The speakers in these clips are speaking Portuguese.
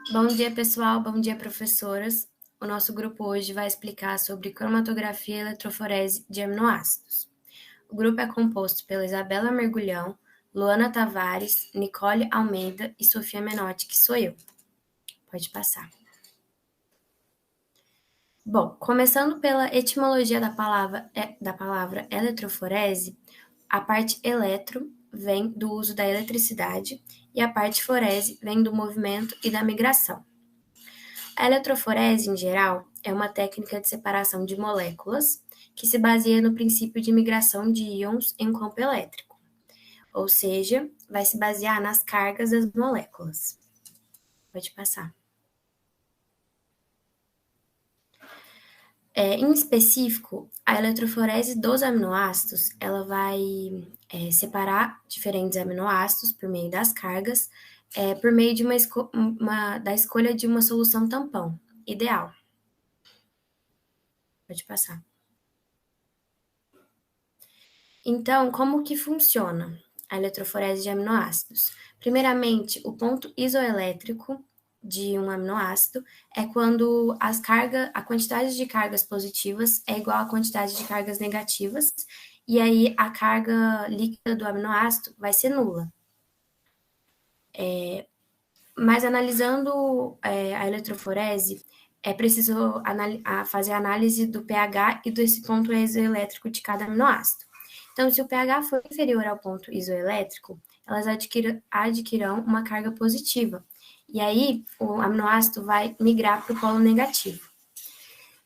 Bom dia, pessoal. Bom dia, professoras. O nosso grupo hoje vai explicar sobre cromatografia e eletroforese de aminoácidos. O grupo é composto pela Isabela Mergulhão, Luana Tavares, Nicole Almeida e Sofia Menotti, que sou eu. Pode passar. Bom, começando pela etimologia da palavra eletroforese, a parte eletro vem do uso da eletricidade e a parte forese vem do movimento e da migração. A eletroforese, em geral, é uma técnica de separação de moléculas que se baseia no princípio de migração de íons em campo elétrico, ou seja, vai se basear nas cargas das moléculas. Pode passar. Em específico, a eletroforese dos aminoácidos, ela vai separar diferentes aminoácidos por meio das cargas, por meio de da escolha de uma solução tampão ideal. Pode passar. Então, como que funciona a eletroforese de aminoácidos? Primeiramente, o ponto isoelétrico de um aminoácido é quando a quantidade de cargas positivas é igual à quantidade de cargas negativas, e aí a carga líquida do aminoácido vai ser nula. Mas analisando a eletroforese, é preciso fazer a análise do pH e desse ponto isoelétrico de cada aminoácido. Então, se o pH for inferior ao ponto isoelétrico, elas adquirirão uma carga positiva. E aí, o aminoácido vai migrar para o polo negativo.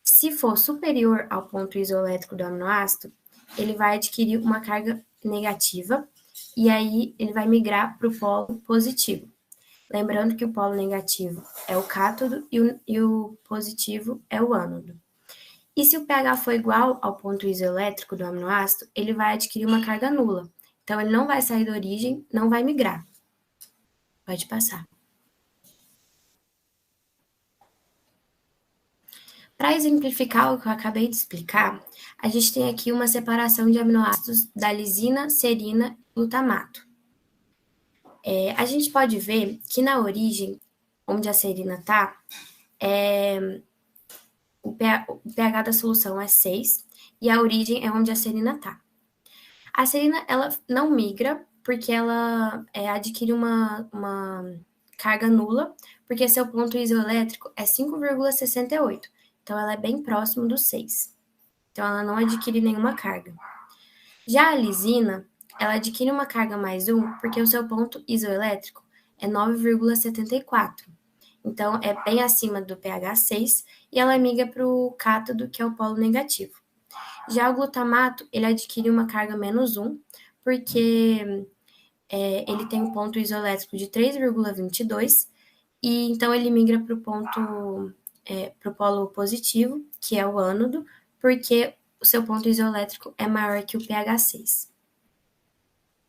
Se for superior ao ponto isoelétrico do aminoácido, ele vai adquirir uma carga negativa. E aí, ele vai migrar para o polo positivo. Lembrando que o polo negativo é o cátodo e o positivo é o ânodo. E se o pH for igual ao ponto isoelétrico do aminoácido, ele vai adquirir uma carga nula. Então, ele não vai sair da origem, não vai migrar. Pode passar. Para exemplificar o que eu acabei de explicar, a gente tem aqui uma separação de aminoácidos da lisina, serina e glutamato. A gente pode ver que na origem, onde a serina está, o pH da solução é 6 e a origem é onde a serina está. A serina, ela não migra porque ela adquire uma carga nula, porque seu ponto isoelétrico é 5,68. Então, ela é bem próximo do 6. Então, ela não adquire nenhuma carga. Já a lisina, ela adquire uma carga mais 1 porque o seu ponto isoelétrico é 9,74. Então, é bem acima do pH 6 e ela migra para o cátodo, que é o polo negativo. Já o glutamato, ele adquire uma carga menos 1, porque ele tem um ponto isoelétrico de 3,22, e então ele migra para o polo positivo, que é o ânodo, porque o seu ponto isoelétrico é maior que o pH 6.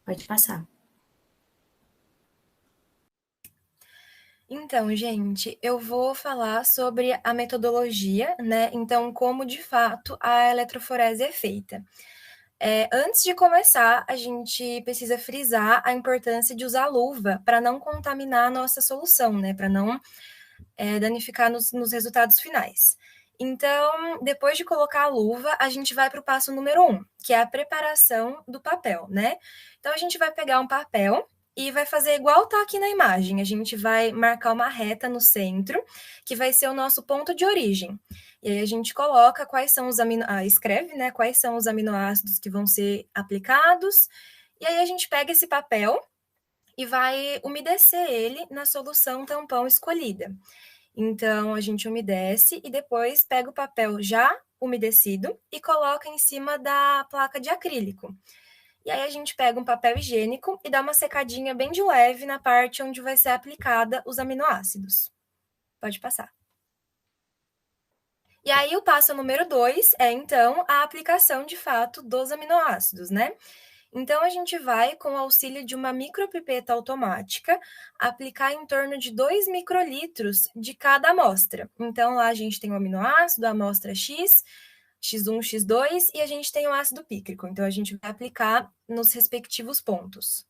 Pode passar. Então, gente, eu vou falar sobre a metodologia, né? Então, como de fato a eletroforese é feita. Antes de começar, a gente precisa frisar a importância de usar luva para não contaminar a nossa solução, né? Para não danificar nos resultados finais. Então, depois de colocar a luva, a gente vai para o passo número 1, que é a preparação do papel, né? Então, a gente vai pegar um papel e vai fazer igual está aqui na imagem. A gente vai marcar uma reta no centro, que vai ser o nosso ponto de origem. E aí a gente coloca quais são os escreve, né, quais são os aminoácidos que vão ser aplicados. E aí a gente pega esse papel e vai umedecer ele na solução tampão escolhida. Então, a gente umedece e depois pega o papel já umedecido e coloca em cima da placa de acrílico. E aí a gente pega um papel higiênico e dá uma secadinha bem de leve na parte onde vai ser aplicada os aminoácidos. Pode passar. E aí o passo número 2 é, então, a aplicação de fato dos aminoácidos, né? Então, a gente vai, com o auxílio de uma micropipeta automática, aplicar em torno de 2 microlitros de cada amostra. Então, lá a gente tem o aminoácido, a amostra X, X1, X2, e a gente tem o ácido pícrico. Então, a gente vai aplicar nos respectivos pontos.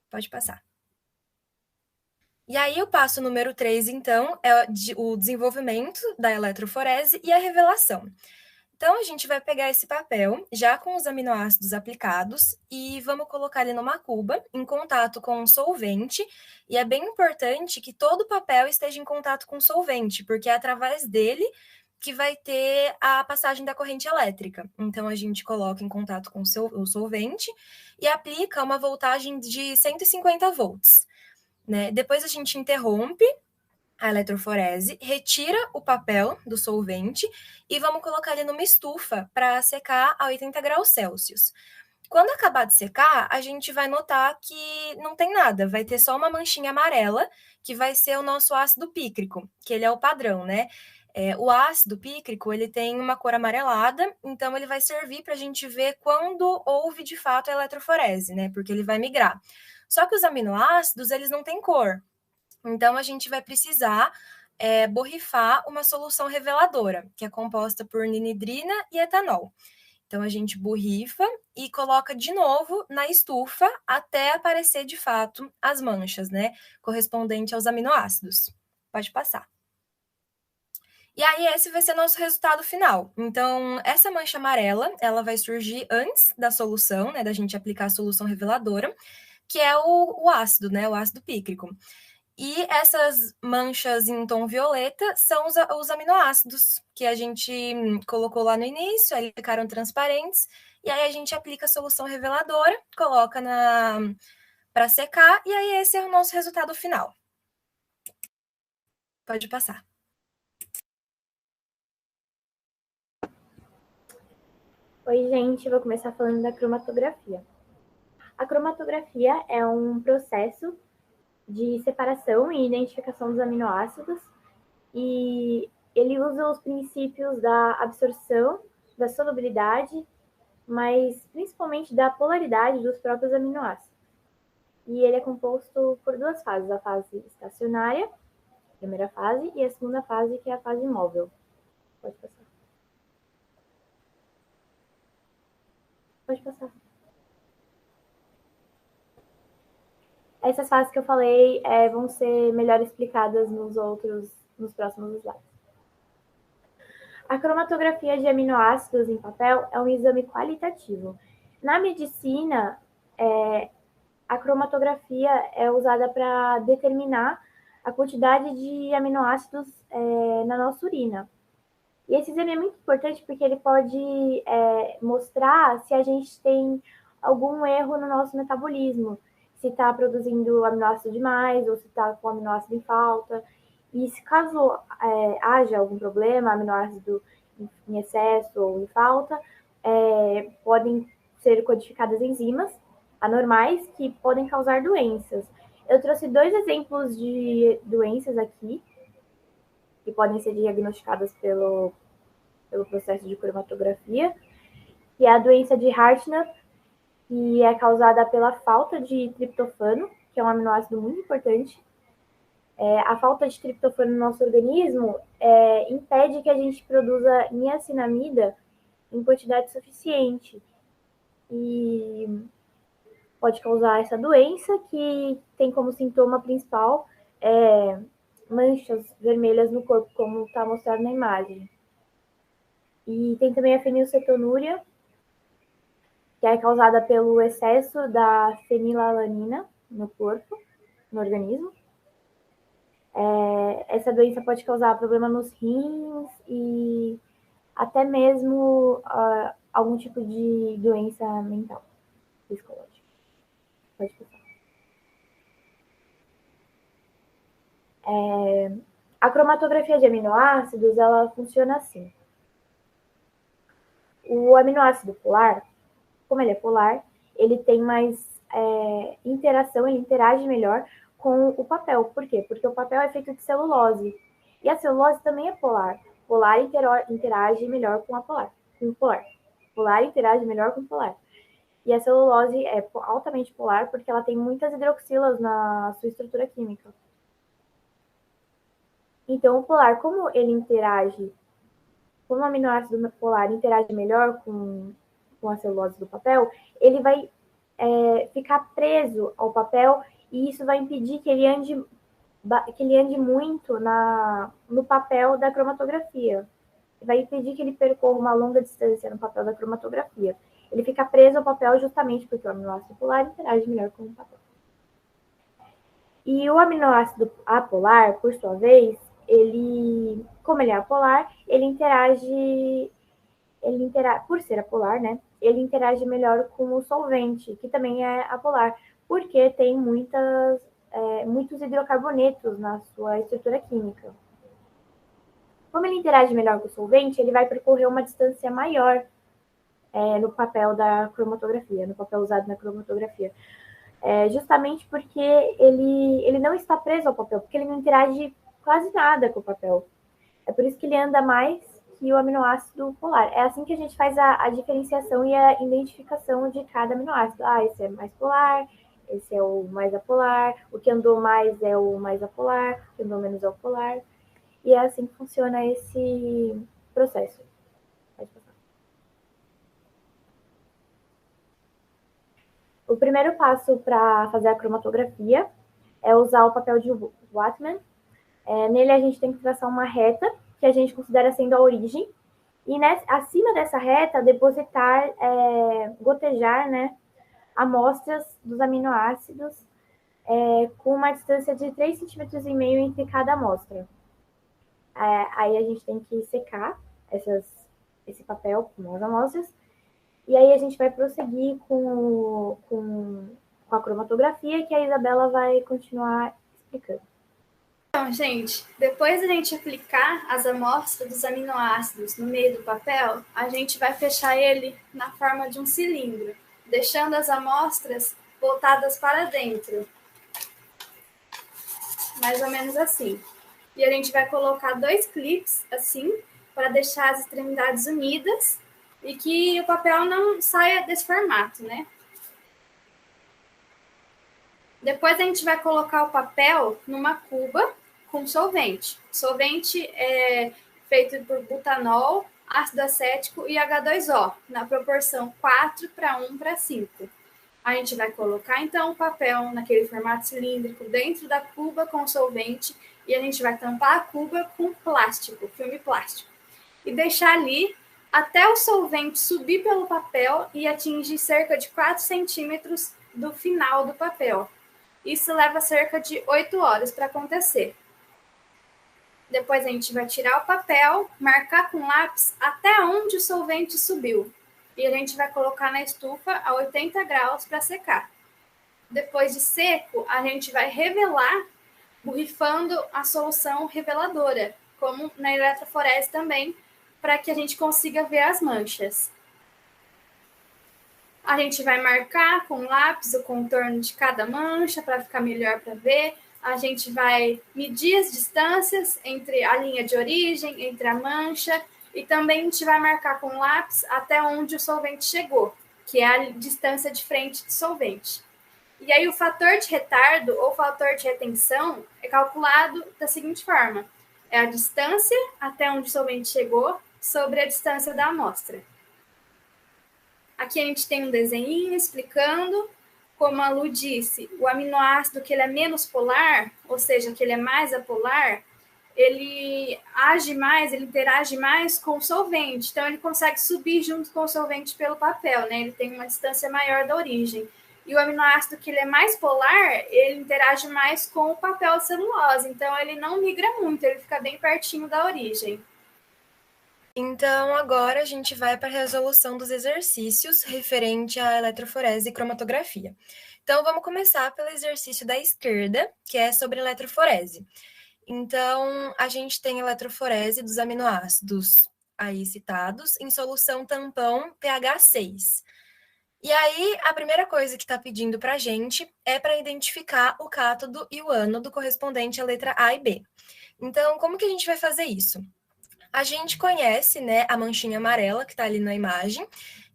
Pode passar. E aí o passo número 3, então, é o desenvolvimento da eletroforese e a revelação. Então, a gente vai pegar esse papel, já com os aminoácidos aplicados, e vamos colocar ele numa cuba, em contato com um solvente, e é bem importante que todo o papel esteja em contato com o solvente, porque é através dele que vai ter a passagem da corrente elétrica. Então, a gente coloca em contato com o solvente e aplica uma voltagem de 150 volts. Né? Depois a gente interrompe a eletroforese, retira o papel do solvente e vamos colocar ele numa estufa para secar a 80 graus Celsius. Quando acabar de secar, a gente vai notar que não tem nada, vai ter só uma manchinha amarela, que vai ser o nosso ácido pícrico, que ele é o padrão, né? O ácido pícrico, ele tem uma cor amarelada, então ele vai servir para a gente ver quando houve de fato a eletroforese, né? Porque ele vai migrar. Só que os aminoácidos, eles não têm cor. Então, a gente vai precisar borrifar uma solução reveladora, que é composta por ninidrina e etanol. Então, a gente borrifa e coloca de novo na estufa até aparecer, de fato, as manchas, né? Correspondente aos aminoácidos. Pode passar. E aí, esse vai ser nosso resultado final. Então, essa mancha amarela, ela vai surgir antes da solução, né? Da gente aplicar a solução reveladora, que é o ácido, né? O ácido pícrico. E essas manchas em tom violeta são os aminoácidos que a gente colocou lá no início, aí ficaram transparentes, e aí a gente aplica a solução reveladora, coloca para secar, e aí esse é o nosso resultado final. Pode passar. Oi, gente, vou começar falando da cromatografia. A cromatografia é um processo de separação e identificação dos aminoácidos e ele usa os princípios da absorção, da solubilidade, mas principalmente da polaridade dos próprios aminoácidos. E ele é composto por duas fases, a fase estacionária, primeira fase, e a segunda fase, que é a fase móvel. Pode passar. Pode passar. Essas fases que eu falei vão ser melhor explicadas nos próximos slides. A cromatografia de aminoácidos em papel é um exame qualitativo. Na medicina, a cromatografia é usada para determinar a quantidade de aminoácidos na nossa urina. E esse exame é muito importante porque ele pode mostrar se a gente tem algum erro no nosso metabolismo, se está produzindo aminoácido demais ou se está com aminoácido em falta. E se caso haja algum problema, aminoácido em excesso ou em falta, podem ser codificadas enzimas anormais que podem causar doenças. Eu trouxe 2 exemplos de doenças aqui, que podem ser diagnosticadas pelo processo de cromatografia, que é a doença de Hartnup, que é causada pela falta de triptofano, que é um aminoácido muito importante. A falta de triptofano no nosso organismo impede que a gente produza niacinamida em quantidade suficiente. E pode causar essa doença, que tem como sintoma principal manchas vermelhas no corpo, como está mostrado na imagem. E tem também a fenilcetonúria, que é causada pelo excesso da fenilalanina no corpo, no organismo. Essa doença pode causar problema nos rins e até mesmo algum tipo de doença mental, psicológica. Pode passar. A cromatografia de aminoácidos, ela funciona assim. O aminoácido polar, como ele é polar, ele tem mais interação, ele interage melhor com o papel. Por quê? Porque o papel é feito de celulose. E a celulose também é polar. Polar interage melhor com a polar. Com polar. Polar interage melhor com polar. E a celulose é altamente polar porque ela tem muitas hidroxilas na sua estrutura química. Então, o polar, como ele interage, como o aminoácido polar interage melhor com a celulose do papel, ele vai ficar preso ao papel e isso vai impedir que ele ande que ele ande muito no papel da cromatografia. Vai impedir que ele percorra uma longa distância no papel da cromatografia. Ele fica preso ao papel justamente porque o aminoácido polar interage melhor com o papel. E o aminoácido apolar, por sua vez, como ele é apolar, por ser apolar, né? Ele interage melhor com o solvente, que também é apolar, porque tem muitos hidrocarbonetos na sua estrutura química. Como ele interage melhor com o solvente, ele vai percorrer uma distância maior no papel da cromatografia, no papel usado na cromatografia. Justamente porque ele não está preso ao papel, porque ele não interage quase nada com o papel. É por isso que ele anda mais que o aminoácido polar. É assim que a gente faz a diferenciação e a identificação de cada aminoácido. Esse é mais polar, esse é o mais apolar, o que andou mais é o mais apolar, o que andou menos é o polar. E é assim que funciona esse processo. Pode passar. O primeiro passo para fazer a cromatografia é usar o papel de Whatman. Nele a gente tem que traçar uma reta que a gente considera sendo a origem. E acima dessa reta, depositar, gotejar, né, amostras dos aminoácidos com uma distância de 3,5 cm entre cada amostra. Aí a gente tem que secar esse papel com as amostras. E aí a gente vai prosseguir com a cromatografia, que a Isabela vai continuar explicando. Então, gente, depois da gente aplicar as amostras dos aminoácidos no meio do papel, a gente vai fechar ele na forma de um cilindro, deixando as amostras voltadas para dentro. Mais ou menos assim. E a gente vai colocar 2 clips, assim, para deixar as extremidades unidas e que o papel não saia desse formato, né? Depois a gente vai colocar o papel numa cuba com solvente. Solvente é feito por butanol, ácido acético e H2O, na proporção 4:1:5. A gente vai colocar, então, o papel naquele formato cilíndrico dentro da cuba com solvente e a gente vai tampar a cuba com plástico, filme plástico. E deixar ali até o solvente subir pelo papel e atingir cerca de 4 centímetros do final do papel. Isso leva cerca de 8 horas para acontecer. Depois a gente vai tirar o papel, marcar com lápis até onde o solvente subiu. E a gente vai colocar na estufa a 80 graus para secar. Depois de seco, a gente vai revelar, borrifando a solução reveladora, como na eletroforese também, para que a gente consiga ver as manchas. A gente vai marcar com lápis o contorno de cada mancha para ficar melhor para ver. A gente vai medir as distâncias entre a linha de origem, entre a mancha, e também a gente vai marcar com lápis até onde o solvente chegou, que é a distância de frente do solvente. E aí o fator de retardo ou fator de retenção é calculado da seguinte forma: é a distância até onde o solvente chegou sobre a distância da amostra. Aqui a gente tem um desenho explicando, como a Lu disse, o aminoácido que ele é menos polar, ou seja, que ele é mais apolar, ele age mais, ele interage mais com o solvente, então ele consegue subir junto com o solvente pelo papel, né? Ele tem uma distância maior da origem. E o aminoácido que ele é mais polar, ele interage mais com o papel de celulose, então ele não migra muito, ele fica bem pertinho da origem. Então, agora a gente vai para a resolução dos exercícios referente à eletroforese e cromatografia. Então, vamos começar pelo exercício da esquerda, que é sobre eletroforese. Então, a gente tem eletroforese dos aminoácidos aí citados em solução tampão pH 6. E aí, a primeira coisa que está pedindo para a gente é para identificar o cátodo e o ânodo correspondente à letra A e B. Então, como que a gente vai fazer isso? A gente conhece, né, a manchinha amarela que está ali na imagem,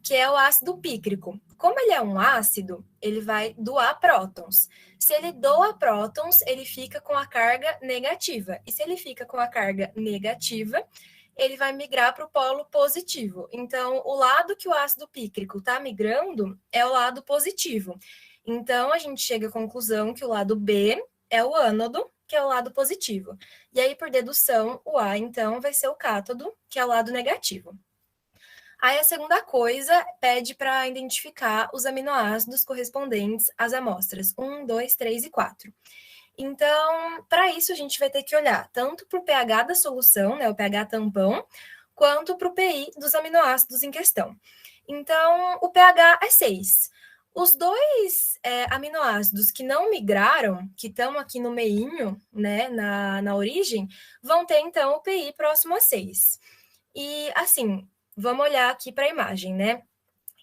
que é o ácido pícrico. Como ele é um ácido, ele vai doar prótons. Se ele doa prótons, ele fica com a carga negativa. E se ele fica com a carga negativa, ele vai migrar para o polo positivo. Então, o lado que o ácido pícrico está migrando é o lado positivo. Então, a gente chega à conclusão que o lado B é o ânodo que é o lado positivo. E aí, por dedução, o A, então, vai ser o cátodo, que é o lado negativo. Aí a segunda coisa pede para identificar os aminoácidos correspondentes às amostras 1, 2, 3 e 4. Então, para isso, a gente vai ter que olhar tanto para o pH da solução, né, o pH tampão, quanto para o PI dos aminoácidos em questão. Então, o pH é 6. Os dois aminoácidos que não migraram, que estão aqui no meinho, né, na origem, vão ter, então, o PI próximo a 6. E, assim, vamos olhar aqui para a imagem, né?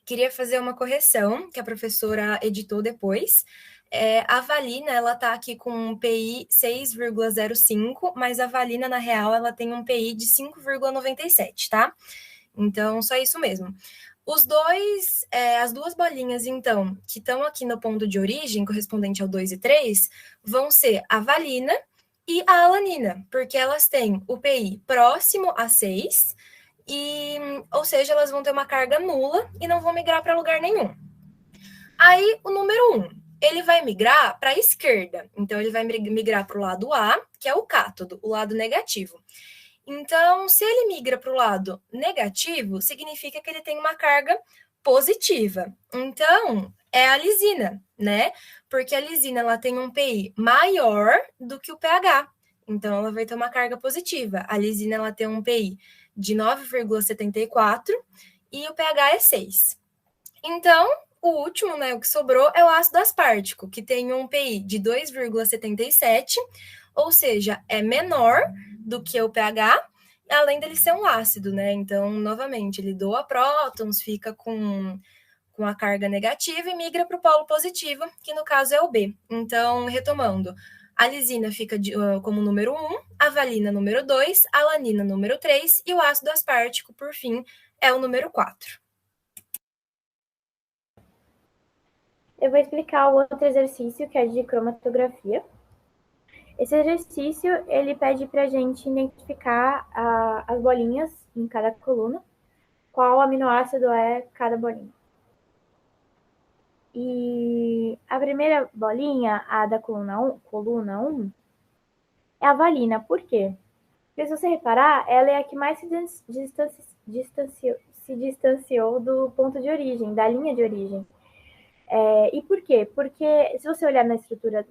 Queria fazer uma correção que a professora editou depois. A valina, ela tá aqui com um PI 6,05, mas a valina, na real, ela tem um PI de 5,97, tá? Então, só isso mesmo. As duas bolinhas, então, que estão aqui no ponto de origem, correspondente ao 2 e 3, vão ser a valina e a alanina, porque elas têm o PI próximo a 6, ou seja, elas vão ter uma carga nula e não vão migrar para lugar nenhum. Aí, o número 1, ele vai migrar para a esquerda. Então, ele vai migrar para o lado A, que é o cátodo, o lado negativo. Então, se ele migra para o lado negativo, significa que ele tem uma carga positiva. Então, é a lisina, né? Porque a lisina ela tem um PI maior do que o pH. Então, ela vai ter uma carga positiva. A lisina ela tem um PI de 9,74 e o pH é 6. Então, o último, né, o que sobrou, é o ácido aspartico, que tem um PI de 2,77, ou seja, é menor do que o pH, além dele ser um ácido, né? Então, novamente, ele doa prótons, fica com a carga negativa e migra para o polo positivo, que no caso é o B. Então, retomando, a lisina fica como número 1, a valina número 2, a alanina número 3 e o ácido aspartico, por fim, é o número 4. Eu vou explicar o outro exercício, que é de cromatografia. Esse exercício, ele pede para a gente identificar as bolinhas em cada coluna, qual aminoácido é cada bolinha. E a primeira bolinha, a da coluna 1, é a valina. Por quê? Porque se você reparar, ela é a que mais se distanciou do ponto de origem, da linha de origem. E por quê? Porque se você olhar na estrutura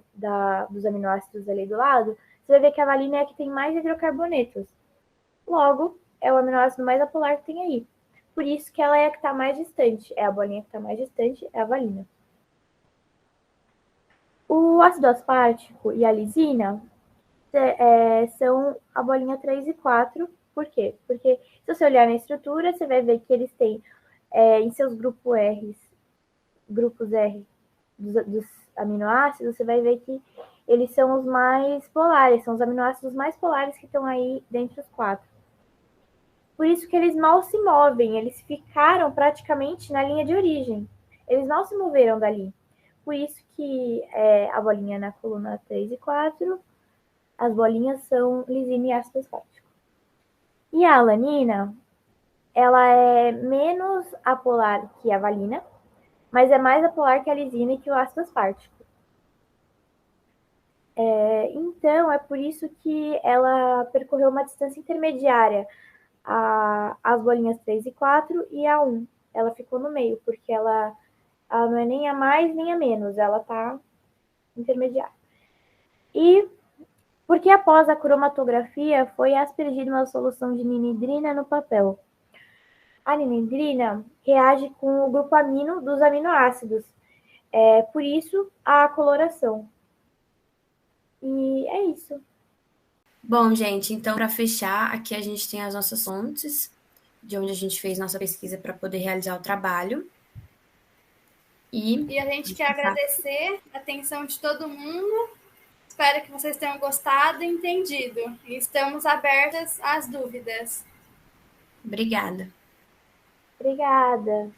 dos aminoácidos ali do lado, você vai ver que a valina é a que tem mais hidrocarbonetos. Logo, é o aminoácido mais apolar que tem aí. Por isso que ela é a que está mais distante. É a bolinha que está mais distante, é a valina. O ácido aspartico e a lisina são a bolinha 3 e 4. Por quê? Porque se você olhar na estrutura, você vai ver que eles têm em seus grupos R dos aminoácidos, você vai ver que eles são os mais polares, são os aminoácidos mais polares que estão aí dentre os 4. Por isso que eles mal se movem, eles ficaram praticamente na linha de origem. Eles não se moveram dali. Por isso que a bolinha na coluna 3 e 4, as bolinhas são lisina e ácido aspartico. E a alanina, ela é menos apolar que a valina, mas é mais apolar que a lisina e que o ácido aspartico. Então, é por isso que ela percorreu uma distância intermediária, as bolinhas 3 e 4 e a 1. Ela ficou no meio, porque ela não é nem a mais nem a menos, ela está intermediária. E porque após a cromatografia foi aspergida uma solução de ninidrina no papel. A ninidrina reage com o grupo amino dos aminoácidos, por isso a coloração. E é isso. Bom, gente, então para fechar, aqui a gente tem as nossas fontes, de onde a gente fez nossa pesquisa para poder realizar o trabalho. E a gente quer agradecer a atenção de todo mundo. Espero que vocês tenham gostado e entendido. E estamos abertas às dúvidas. Obrigada. Obrigada.